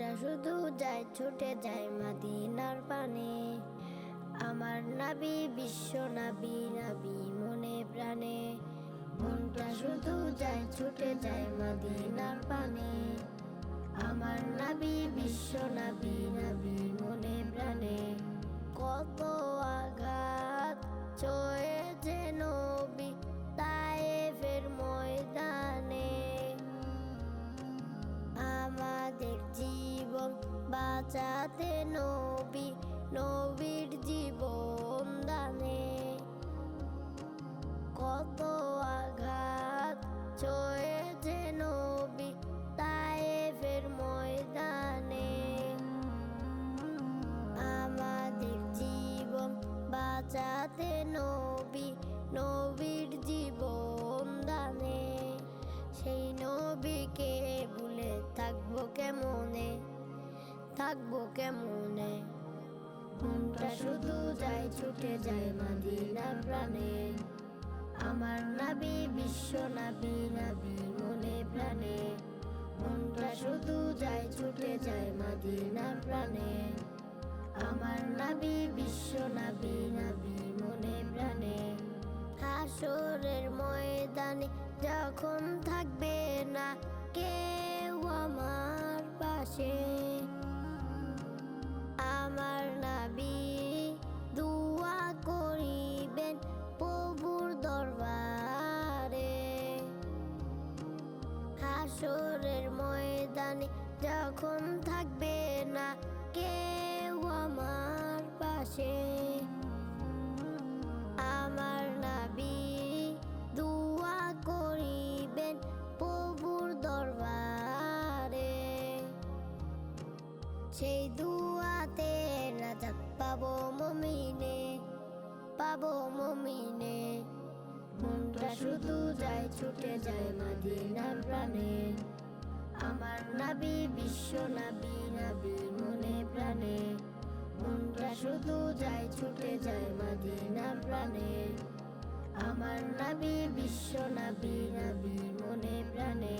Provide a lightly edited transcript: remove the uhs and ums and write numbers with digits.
মনটা শুধু যায় ছুটে যায় মদিনার পানে। আমার নবী বিশ্ব নবী, নবী মনে প্রাণে। মনটা শুধু যায় ছুটে যায় মদিনার পানে। আমার নবী বিশ্ব নবী, নবী মনে প্রাণে। কত আঘাত সয়েছে নবী তায়েফের ময়দানে। আমাদের জীবন বাঁচাতে নবী, নবীর জীবন দানে। কত আঘাত সয়েছে নবী তায়েফের ময়দানে। আমাদের জীবন বাঁচাতে নবী, নবীর জীবন দানে। সেই নবীকে ভুলে থাকবো কেমনে, থাকবো কেমনে। মনটা শুধু যায় ছুটে যায় মদিনার প্রাণে। আমার নবী বিশ্ব নবী, নবী মনে প্রাণে। মনটা শুধু যায় ছুটে যায় মদিনার প্রাণে। আমার নবী বিশ্ব নবী, নবী মনে প্রাণে। হাসরের ময়দানে যখন থাকবে না কেউ আমার পাশে, আমার নবী দুআ করিবেন প্রভুর দরবারে। হাসরের ময়দানে যখন থাকবে না কেউ আমার পাশে, আমার নবী দুআ করিবেন প্রভুর দরবারে। সেই দুআতে নাজাত পাবো মুমিনে, পাবো মুমিনে। মনটা শুধু যায় ছুটে যায় মদিনার প্রাণে। আমার নবী বিশ্ব নবী, নবী মনে প্রাণে। মনটা শুধু যায় ছুটে যায় মদিনার প্রাণে। আমার নবী বিশ্ব নবী, নবী মনে প্রাণে।